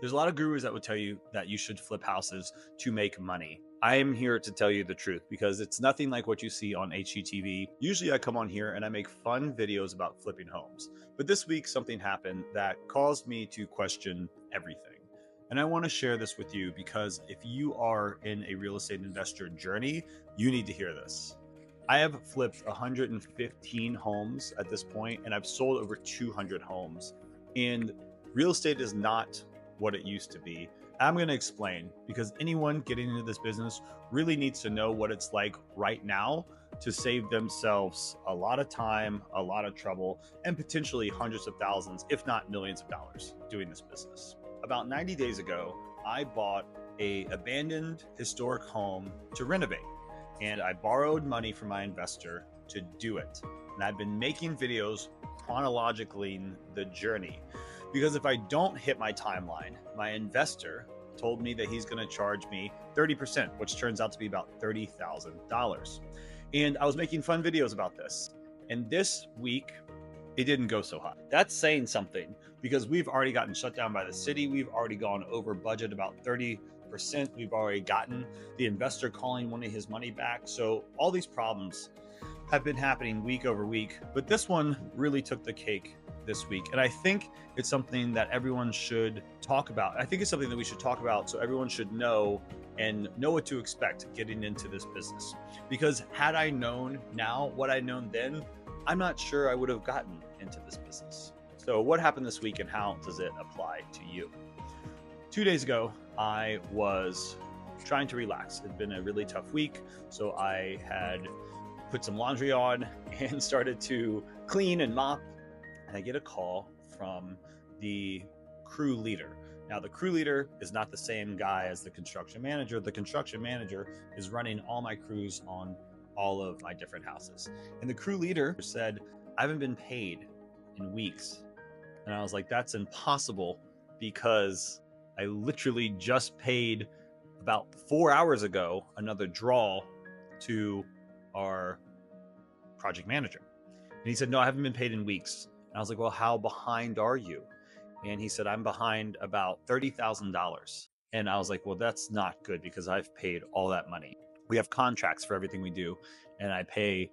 There's a lot of gurus that would tell you that you should flip houses to make money. I am here to tell you the truth because it's nothing like what you see on HGTV. Usually I come on here and I make fun videos about flipping homes. But this week something happened that caused me to question everything. And I want to share this with you because if you are in a real estate investor journey, you need to hear this. I have flipped 115 homes at this point, and I've sold over 200 homes. And real estate is not what it used to be. I'm going to explain because anyone getting into this business really needs to know what it's like right now to save themselves a lot of time, a lot of trouble, and potentially hundreds of thousands, if not millions of dollars doing this business. About 90 days ago, I bought a abandoned historic home to renovate, and I borrowed money from my investor to do it. And I've been making videos chronologically in the journey because if I don't hit my timeline, my investor told me that he's going to charge me 30%, which turns out to be about $30,000. And I was making fun videos about this. And this week, it didn't go so hot. That's saying something because we've already gotten shut down by the city. We've already gone over budget about 30%. We've already gotten the investor calling wanting his money back. So all these problems have been happening week over week, but this one really took the cake this week. And I think it's something that everyone should talk about. I think it's something that we should talk about so everyone should know and know what to expect getting into this business. Because had I known now what I'd known then, I'm not sure I would have gotten into this business. So what happened this week and how does it apply to you? 2 days ago, I was trying to relax. It'd been a really tough week. So I had put some laundry on and started to clean and mop. And I get a call from the crew leader. Now, the crew leader is not the same guy as the construction manager. The construction manager is running all my crews on all of my different houses. And the crew leader said, I haven't been paid in weeks. And I was like, that's impossible because I literally just paid about 4 hours ago another draw to our project manager. And he said, no, I haven't been paid in weeks. And I was like, well, how behind are you? And he said, I'm behind about $30,000. And I was like, well, that's not good because I've paid all that money. We have contracts for everything we do. And I pay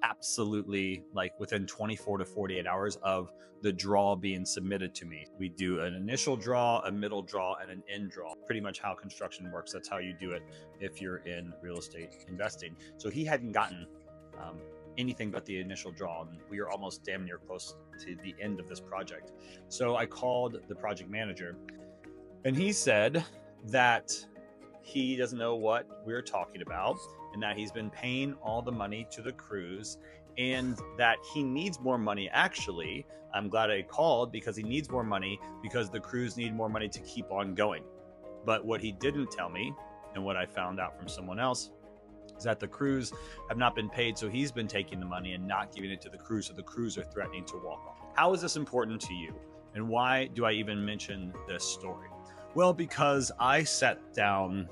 absolutely like within 24 to 48 hours of the draw being submitted to me. We do an initial draw, a middle draw, and an end draw. Pretty much how construction works. That's how you do it if you're in real estate investing. So he hadn't gotten anything but the initial draw, and we are almost damn near close to the end of this project. So I called the project manager, and he said that he doesn't know what we're talking about, and that he's been paying all the money to the crews, and that he needs more money. Actually, I'm glad I called because he needs more money because the crews need more money to keep on going. But what he didn't tell me, and what I found out from someone else, is that the crews have not been paid. So he's been taking the money and not giving it to the crews. So the crews are threatening to walk off. How is this important to you? And why do I even mention this story? Well, because I sat down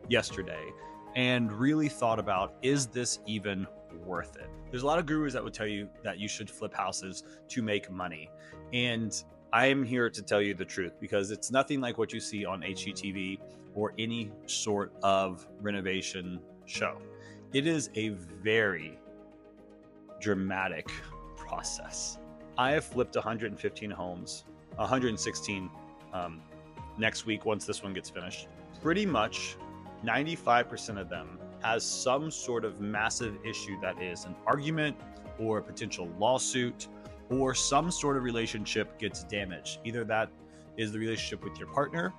yesterday and really thought about, is this even worth it? There's a lot of gurus that would tell you that you should flip houses to make money. And I am here to tell you the truth because it's nothing like what you see on HGTV or any sort of renovation show. It is a very dramatic process. I have flipped 115 homes, 116 next week once this one gets finished. Pretty much 95% of them has some sort of massive issue that is an argument or a potential lawsuit or some sort of relationship gets damaged. Either that is the relationship with your partner,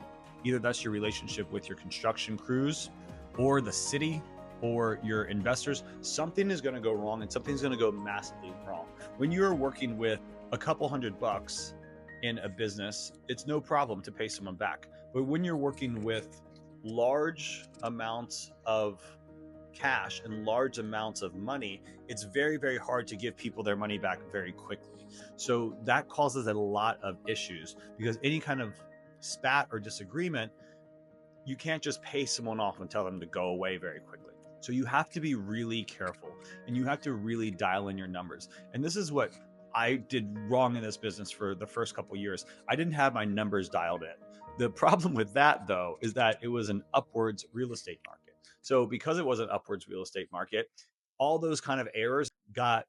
either that's your relationship with your construction crews or the city or your investors. Something is going to go wrong and something's going to go massively wrong. When you're working with a couple $100 in a business, it's no problem to pay someone back. But when you're working with large amounts of cash and large amounts of money, it's very, very hard to give people their money back very quickly. So that causes a lot of issues because any kind of spat or disagreement, you can't just pay someone off and tell them to go away very quickly. So you have to be really careful and you have to really dial in your numbers. And this is what I did wrong in this business for the first couple of years. I didn't have my numbers dialed in. The problem with that, though, is that it was an upwards real estate market. So because it was an upwards real estate market, all those kind of errors got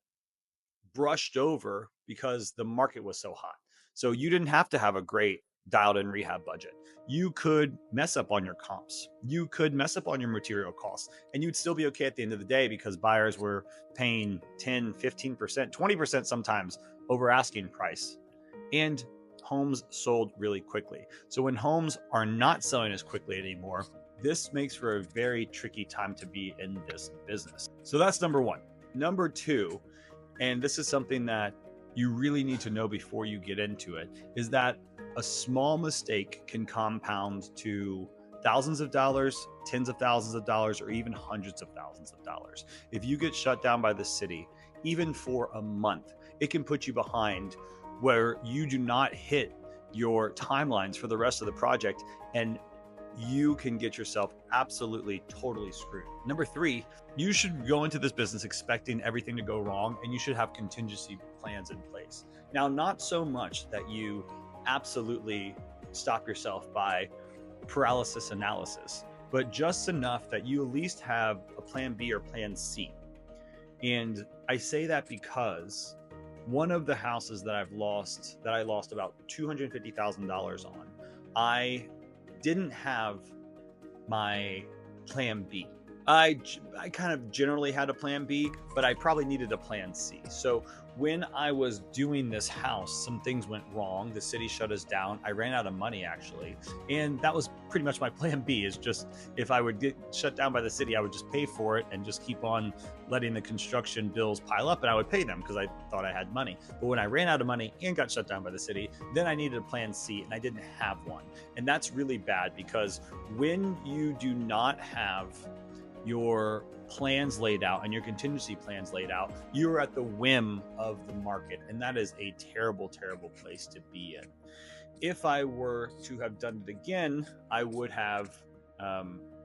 brushed over because the market was so hot. So you didn't have to have a great dialed in rehab budget. You could mess up on your comps. You could mess up on your material costs, and you'd still be okay at the end of the day because buyers were paying 10, 15%, 20% sometimes over asking price. And homes sold really quickly. So when homes are not selling as quickly anymore, this makes for a very tricky time to be in this business. So that's number one. Number two, and this is something that you really need to know before you get into it, is that a small mistake can compound to thousands of dollars, tens of thousands of dollars, or even hundreds of thousands of dollars. If you get shut down by the city, even for a month, it can put you behind where you do not hit your timelines for the rest of the project, and you can get yourself absolutely totally screwed. Number three, you should go into this business expecting everything to go wrong, and you should have contingency plans in place. Now, not so much that you absolutely stop yourself by paralysis analysis, but just enough that you at least have a plan B or plan C. And I say that because one of the houses that I lost about $250,000 on, I didn't have my plan B. I kind of generally had a plan B, but I probably needed a plan C. So when I was doing this house, some things went wrong. The city shut us down. I ran out of money, actually. And that was pretty much my plan B, is just if I would get shut down by the city, I would just pay for it and just keep on letting the construction bills pile up, and I would pay them because I thought I had money. But when I ran out of money and got shut down by the city, then I needed a plan C, and I didn't have one. And that's really bad, because when you do not have your plans laid out and your contingency plans laid out, you're at the whim of the market. And that is a terrible, terrible place to be in. If I were to have done it again, I would have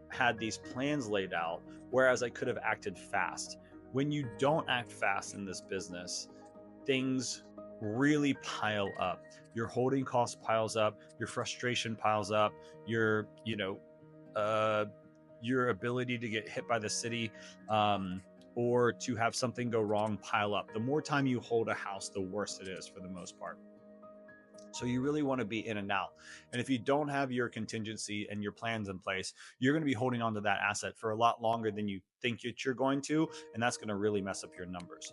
had these plans laid out, whereas I could have acted fast. When you don't act fast in this business, things really pile up. Your holding cost piles up, your frustration piles up, your ability to get hit by the city or to have something go wrong pile up. The more time you hold a house, the worse it is for the most part. So you really want to be in and out. And if you don't have your contingency and your plans in place, you're going to be holding on to that asset for a lot longer than you think that you're going to. And that's going to really mess up your numbers.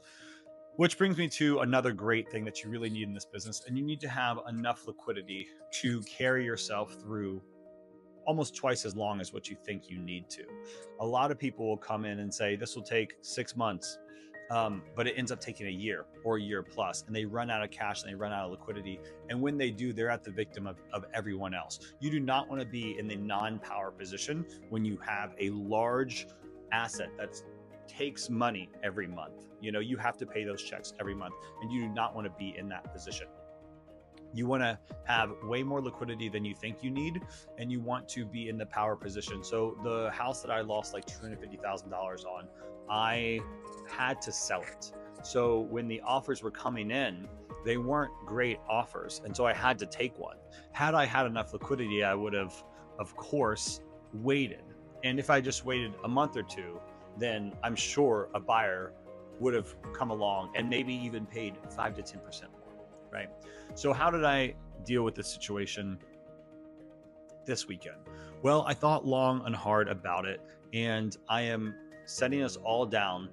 Which brings me to another great thing that you really need in this business. And you need to have enough liquidity to carry yourself through almost twice as long as what you think you need to. A lot of people will come in and say, this will take 6 months, but it ends up taking a year or a year plus, and they run out of cash and they run out of liquidity. And when they do, they're at the victim of everyone else. You do not want to be in the non-power position when you have a large asset that takes money every month. You have to pay those checks every month, and you do not want to be in that position. You want to have way more liquidity than you think you need, and you want to be in the power position. So the house that I lost like $250,000 on, I had to sell it. So when the offers were coming in, they weren't great offers, and so I had to take one. Had I had enough liquidity, I would have, of course, waited. And if I just waited a month or two, then I'm sure a buyer would have come along and maybe even paid 5 to 10% more, right? So how did I deal with this situation this weekend? Well, I thought long and hard about it, and I am setting us all down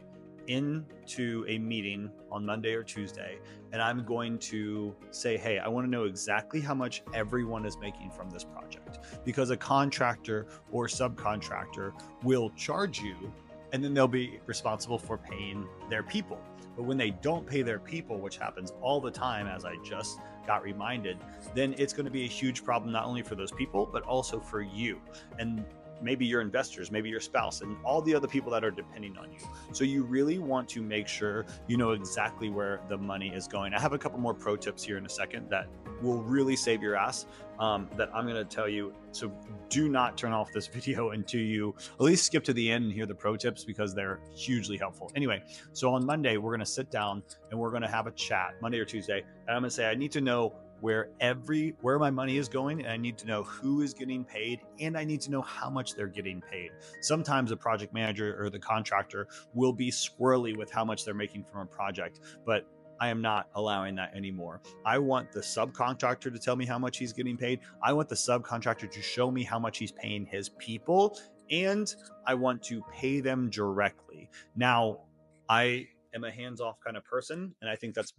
into a meeting on Monday or Tuesday, and I'm going to say, hey, I want to know exactly how much everyone is making from this project, because a contractor or subcontractor will charge you, and then they'll be responsible for paying their people. But when they don't pay their people, which happens all the time, as I just got reminded, then it's going to be a huge problem, not only for those people, but also for you. And maybe your investors, maybe your spouse, and all the other people that are depending on you. So you really want to make sure you know exactly where the money is going. I have a couple more pro tips here in a second that will really save your ass, that I'm going to tell you. So do not turn off this video until you at least skip to the end and hear the pro tips, because they're hugely helpful. Anyway, so on Monday, we're going to sit down and we're going to have a chat, Monday or Tuesday. And I'm going to say, I need to know where my money is going, and I need to know who is getting paid, and I need to know how much they're getting paid. Sometimes the project manager or the contractor will be squirrely with how much they're making from a project, but I am not allowing that anymore. I want the subcontractor to tell me how much he's getting paid. I want the subcontractor to show me how much he's paying his people, and I want to pay them directly. Now, I am a hands-off kind of person, and I think that's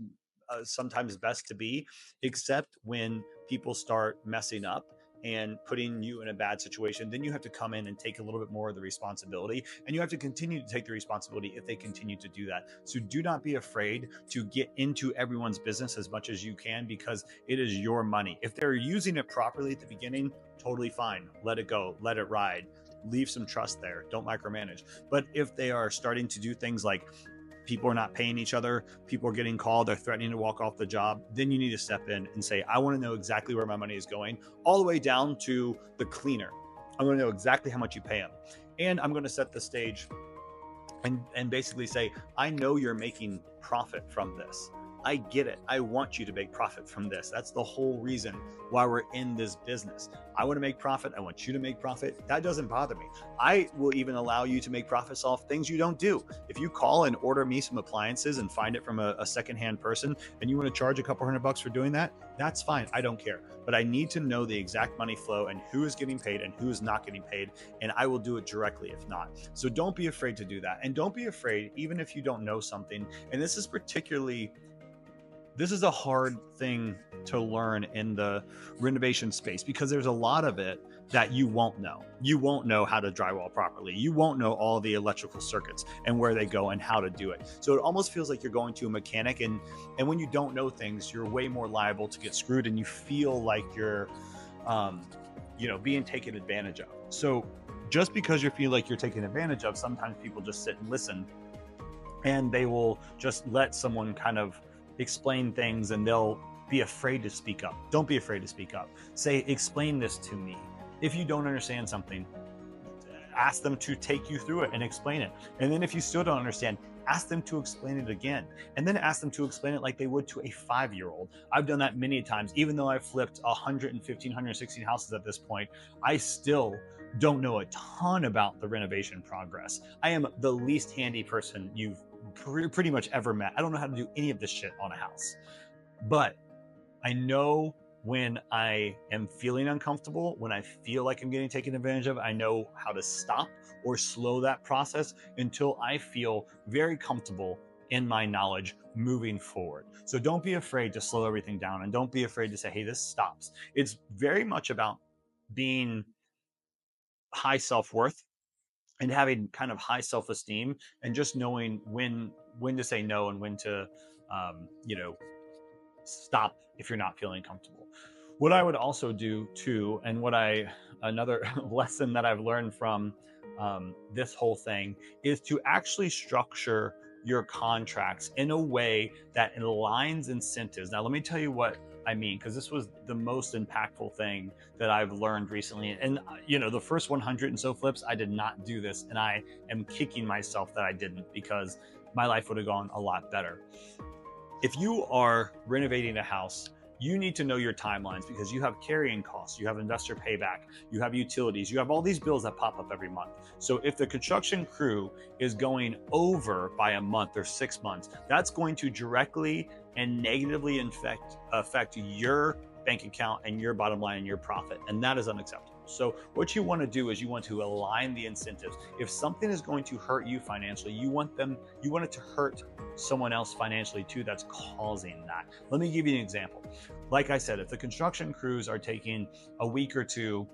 sometimes best to be, except when people start messing up and putting you in a bad situation. Then you have to come in and take a little bit more of the responsibility, and you have to continue to take the responsibility if they continue to do that. So do not be afraid to get into everyone's business as much as you can, because it is your money. If they're using it properly at the beginning, totally fine. Let it go, let it ride. Leave some trust there. Don't micromanage. But if they are starting to do things like people are not paying each other, people are getting called, they're threatening to walk off the job, then you need to step in and say, I want to know exactly where my money is going, all the way down to the cleaner. I'm going to know exactly how much you pay them. And I'm going to set the stage and basically say, I know you're making profit from this. I get it. I want you to make profit from this. That's the whole reason why we're in this business. I want to make profit. I want you to make profit. That doesn't bother me. I will even allow you to make profits off things you don't do. If you call and order me some appliances and find it from a secondhand person, and you want to charge a couple $100 for doing that, that's fine. I don't care. But I need to know the exact money flow and who is getting paid and who is not getting paid. And I will do it directly if not. So don't be afraid to do that. And don't be afraid, even if you don't know something. And this is a hard thing to learn in the renovation space, because there's a lot of it that you won't know. You won't know how to drywall properly. You won't know all the electrical circuits and where they go and how to do it. So it almost feels like you're going to a mechanic, and when you don't know things, you're way more liable to get screwed, and you feel like you're being taken advantage of. So just because you feel like you're taken advantage of, sometimes people just sit and listen, and they will just let someone kind of explain things, and they'll be afraid to speak up. Don't be afraid to speak up. Say, explain this to me. If you don't understand something, ask them to take you through it and explain it. And then if you still don't understand, ask them to explain it again. And then ask them to explain it like they would to a 5-year-old. I've done that many times. Even though I've flipped 115, 116 houses at this point, I still don't know a ton about the renovation progress. I am the least handy person you've pretty much ever met. I don't know how to do any of this shit on a house, but I know when I am feeling uncomfortable, when I feel like I'm getting taken advantage of, I know how to stop or slow that process until I feel very comfortable in my knowledge moving forward. So don't be afraid to slow everything down, and don't be afraid to say, hey, this stops. It's very much about being high self-worth and having kind of high self-esteem, and just knowing when to say no and when to stop if you're not feeling comfortable. What I would also do too, and another lesson that I've learned from this whole thing, is to actually structure your contracts in a way that aligns incentives. Now, let me tell you what I mean, because this was the most impactful thing that I've learned recently. And the first 100 and so flips, I did not do this, and I am kicking myself that I didn't, because my life would have gone a lot better. If you are renovating a house, you need to know your timelines, because you have carrying costs, you have investor payback, you have utilities, you have all these bills that pop up every month. So if the construction crew is going over by a month or 6 months, that's going to directly and negatively affect your bank account and your bottom line and your profit. And that is unacceptable. So what you want to do is you want to align the incentives. If something is going to hurt you financially, you want it to hurt someone else financially too that's causing that. Let me give you an example. Like I said, if the construction crews are taking a week or two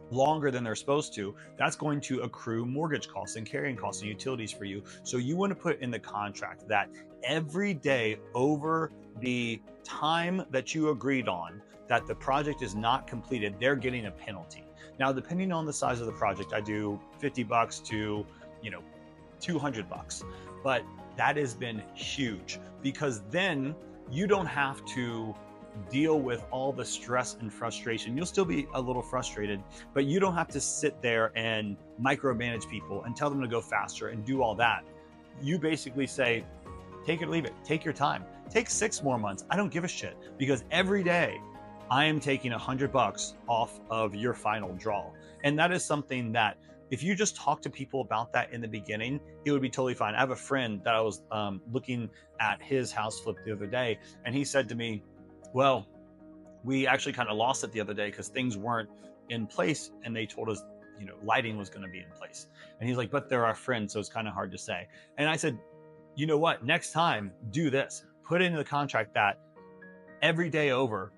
longer than they're supposed to, that's going to accrue mortgage costs and carrying costs and utilities for you. So you want to put in the contract that every day over the time that you agreed on that the project is not completed, they're getting a penalty. Now, depending on the size of the project, I do $50 to $200, but that has been huge, because then you don't have to deal with all the stress and frustration. You'll still be a little frustrated, but you don't have to sit there and micromanage people and tell them to go faster and do all that. You basically say, Take it or leave it. Take your time. Take 6 more months. I don't give a shit, because every day I am taking $100 off of your final draw. And that is something that if you just talk to people about that in the beginning, it would be totally fine. I have a friend that I was looking at his house flip the other day, and he said to me, well, we actually kind of lost it the other day because things weren't in place, and they told us, lighting was going to be in place. And he's like, but they're our friends, so it's kind of hard to say. And I said, you know what, next time do this, put into the contract that every day over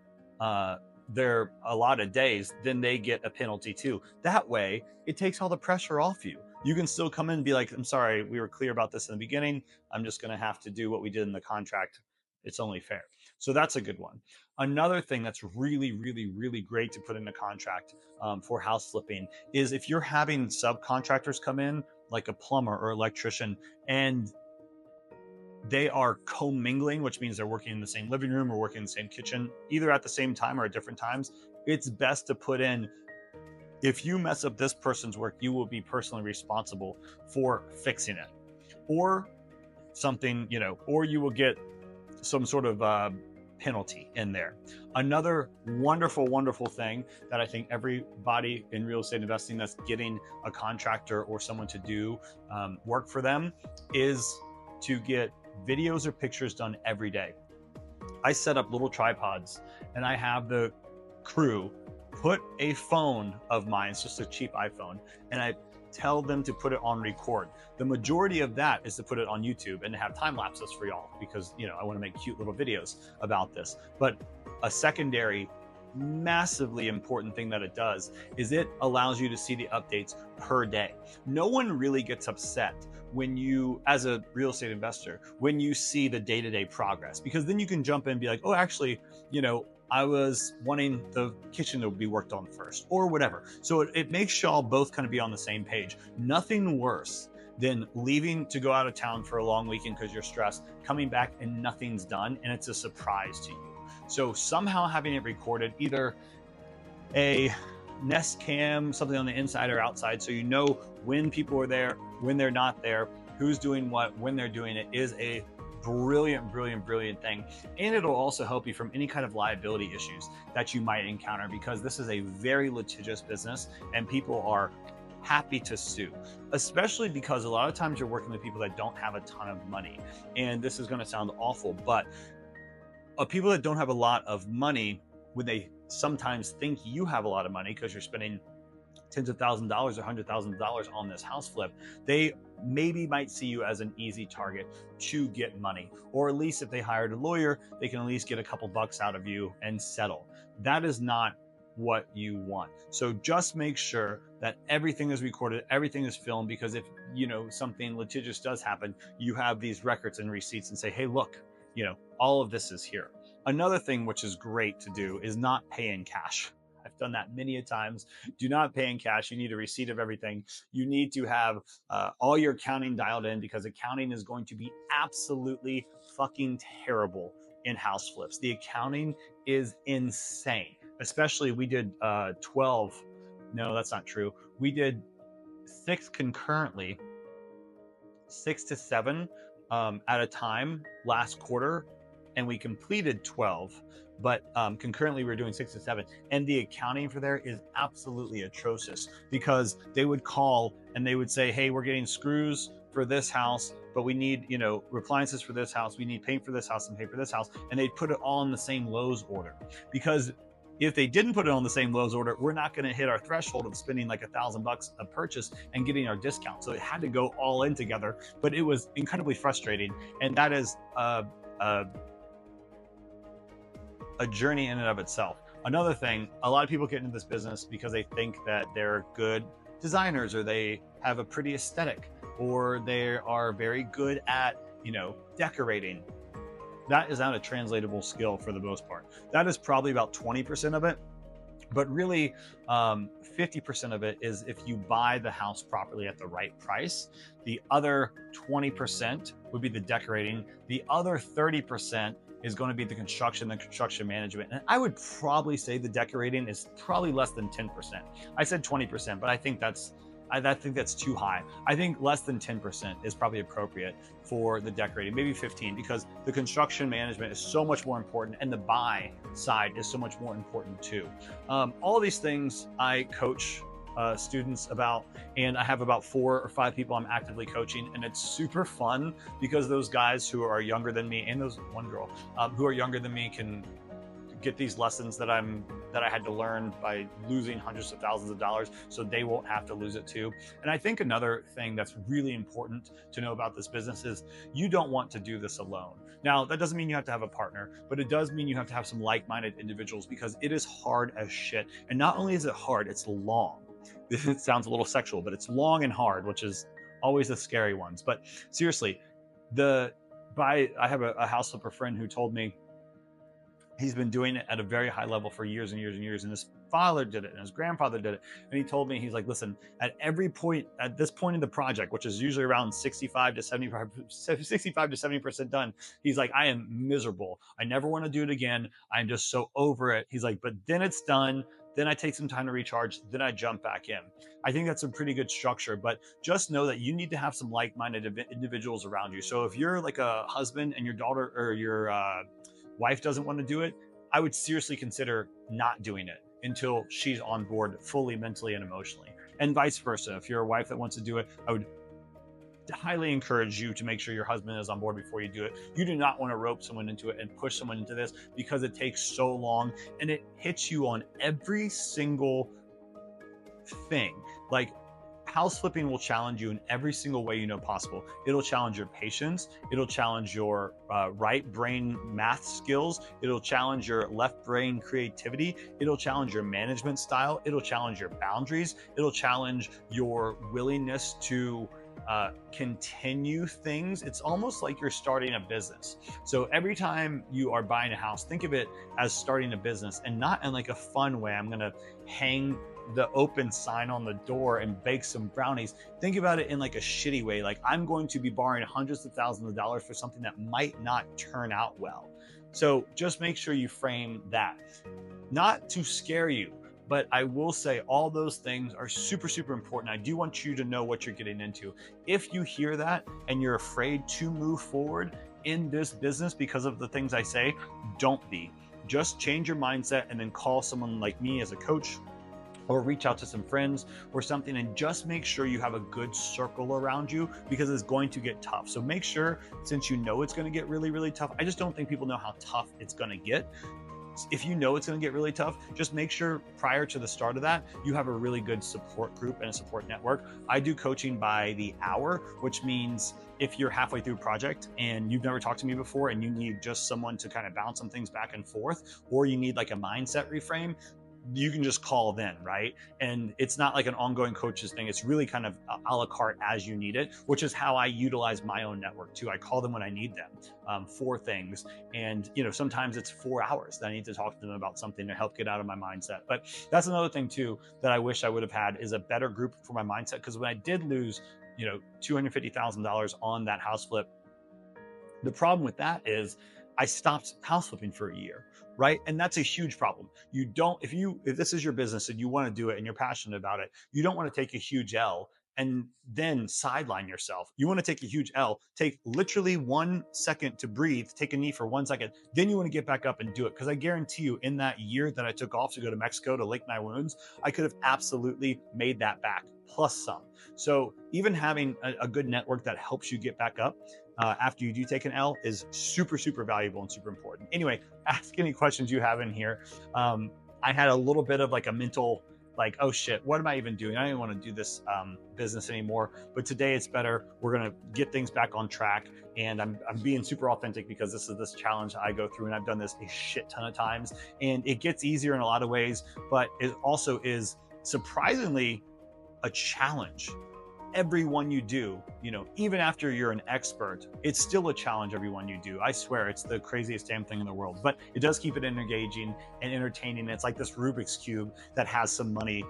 their allotted days, then they get a penalty too. That way it takes all the pressure off you. You can still come in and be like, I'm sorry, we were clear about this in the beginning, I'm just going to have to do what we did in the contract. It's only fair. So that's a good one. Another thing that's really, really, really great to put in a contract for house flipping is if you're having subcontractors come in, like a plumber or electrician, and they are commingling, which means they're working in the same living room or working in the same kitchen, either at the same time or at different times, it's best to put in, if you mess up this person's work, you will be personally responsible for fixing it, or something, or you will get some sort of penalty in there. Another wonderful, wonderful thing that I think everybody in real estate investing that's getting a contractor or someone to do work for them is to get videos or pictures done every day. I set up little tripods, and I have the crew put a phone of mine, it's just a cheap iPhone, and I tell them to put it on record. The majority of that is to put it on YouTube and to have time lapses for y'all, because I want to make cute little videos about this. But a secondary massively important thing that it does is it allows you to see the updates per day. No one really gets upset when you, as a real estate investor, when you see the day-to-day progress, because then you can jump in and be like, oh, actually, I was wanting the kitchen to be worked on first, or whatever. So it makes y'all both kind of be on the same page. Nothing worse than leaving to go out of town for a long weekend because you're stressed, coming back and nothing's done, and it's a surprise to you. So somehow having it recorded, either a Nest Cam, something on the inside or outside, so you know when people are there, when they're not there, who's doing what, when they're doing it, is a brilliant, brilliant, brilliant thing. And it'll also help you from any kind of liability issues that you might encounter, because this is a very litigious business and people are happy to sue, especially because a lot of times you're working with people that don't have a ton of money. And this is going to sound awful, but people that don't have a lot of money, when they sometimes think you have a lot of money because you're spending tens of thousands of dollars or $100,000 on this house flip, they maybe might see you as an easy target to get money. Or at least if they hired a lawyer, they can at least get a couple bucks out of you and settle. That is not what you want. So just make sure that everything is recorded, everything is filmed, because if something litigious does happen, you have these records and receipts and say, hey, look, all of this is here. Another thing which is great to do is not pay in cash. I've done that many a times. Do not pay in cash. You need a receipt of everything. You need to have all your accounting dialed in, because accounting is going to be absolutely fucking terrible in house flips. The accounting is insane. Especially we did 12. No, that's not true. We did 6 concurrently, 6 to 7 at a time last quarter, and we completed 12. But concurrently we were doing 6 to 7, and the accounting for there is absolutely atrocious, because they would call and they would say, hey, we're getting screws for this house, but we need appliances for this house, we need paint for this house and paint for this house, and they'd put it all in the same Lowe's order. Because if they didn't put it on the same Lowe's order, we're not going to hit our threshold of spending like $1,000 a purchase and getting our discount. So it had to go all in together, but it was incredibly frustrating. And that is a journey in and of itself. Another thing, a lot of people get into this business because they think that they're good designers, or they have a pretty aesthetic, or they are very good at, decorating. That is not a translatable skill for the most part. That is probably about 20% of it. But really, 50% of it is if you buy the house properly at the right price. The other 20% would be the decorating. The other 30% is going to be the construction management. And I would probably say the decorating is probably less than 10%. I said 20%, but I think that's I think that's too high. I think less than 10% is probably appropriate for the decorating, maybe 15, because the construction management is so much more important and the buy side is so much more important too. All these things I coach students about, and I have about 4 or 5 people I'm actively coaching, and it's super fun because those guys who are younger than me and those one girl who are younger than me can get these lessons that I had to learn by losing hundreds of thousands of dollars, so they won't have to lose it too. And I think another thing that's really important to know about this business is you don't want to do this alone. Now, that doesn't mean you have to have a partner, but it does mean you have to have some like-minded individuals, because it is hard as shit. And not only is it hard, it's long. It sounds a little sexual, but it's long and hard, which is always the scary ones. But seriously, I have a house flipper friend who told me he's been doing it at a very high level for years and years and years. And his father did it and his grandfather did it. And he told me, he's like, listen, at this point in the project, which is usually around 65 to 70% done, he's like, I am miserable. I never want to do it again. I'm just so over it. He's like, but then it's done. Then I take some time to recharge. Then I jump back in. I think that's a pretty good structure, but just know that you need to have some like-minded individuals around you. So if you're like a husband and your daughter or your wife doesn't want to do it, I would seriously consider not doing it until she's on board fully mentally and emotionally, and vice versa. If you're a wife that wants to do it, I would highly encourage you to make sure your husband is on board before you do it. You do not want to rope someone into it and push someone into this, because it takes so long and it hits you on every single thing. Like, house flipping will challenge you in every single way possible. It'll challenge your patience. It'll challenge your right brain math skills. It'll challenge your left brain creativity. It'll challenge your management style. It'll challenge your boundaries. It'll challenge your willingness to continue things. It's almost like you're starting a business. So every time you are buying a house, think of it as starting a business, and not in like a fun way. I'm going to hang the open sign on the door and bake some brownies. Think about it in like a shitty way. Like, I'm going to be borrowing hundreds of thousands of dollars for something that might not turn out well. So just make sure you frame that. Not to scare you, but I will say all those things are super, super important. I do want you to know what you're getting into. If you hear that and you're afraid to move forward in this business because of the things I say, don't be. Just change your mindset and then call someone like me as a coach, or reach out to some friends or something, and just make sure you have a good circle around you, because it's going to get tough. So make sure, since you know it's going to get really, really tough, I just don't think people know how tough it's going to get. If you know it's going to get really tough, just make sure prior to the start of that, you have a really good support group and a support network. I do coaching by the hour, which means if you're halfway through a project and you've never talked to me before and you need just someone to kind of bounce some things back and forth, or you need like a mindset reframe, you can just call then, right? And it's not like an ongoing coaches thing. It's really kind of a la carte as you need it, which is how I utilize my own network too. I call them when I need them for things. And, sometimes it's 4 hours that I need to talk to them about something to help get out of my mindset. But that's another thing too, that I wish I would have had, is a better group for my mindset. Because when I did lose, $250,000 on that house flip, the problem with that is I stopped house flipping for a year, right? And that's a huge problem. If this is your business and you want to do it and you're passionate about it, you don't want to take a huge L and then sideline yourself. You want to take a huge L, take literally 1 second to breathe, take a knee for 1 second, then you want to get back up and do it. Because I guarantee you, in that year that I took off to go to Mexico to lick my wounds, I could have absolutely made that back, plus some. So even having a good network that helps you get back up after you do take an L is super, super valuable and super important. Anyway, ask any questions you have in here. I had a little bit of like a mental, like, oh shit, what am I even doing? I don't even want to do this business anymore. But today it's better. We're going to get things back on track. And I'm being super authentic, because this is this challenge I go through, and I've done this a shit ton of times, and it gets easier in a lot of ways, but it also is surprisingly a challenge. Every one you do, even after you're an expert, it's still a challenge every one you do. I swear, it's the craziest damn thing in the world, but it does keep it engaging and entertaining. It's like this Rubik's Cube that has some money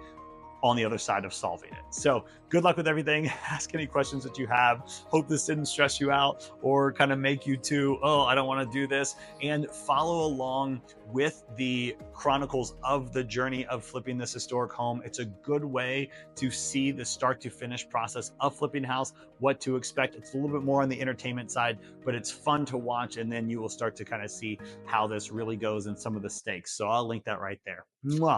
on the other side of solving it. So good luck with everything. Ask any questions that you have. Hope this didn't stress you out or kind of make you too, oh, I don't want to do this. And follow along with the chronicles of the journey of flipping this historic home. It's a good way to see the start to finish process of flipping a house, what to expect. It's a little bit more on the entertainment side, but it's fun to watch. And then you will start to kind of see how this really goes and some of the stakes. So I'll link that right there. Mwah.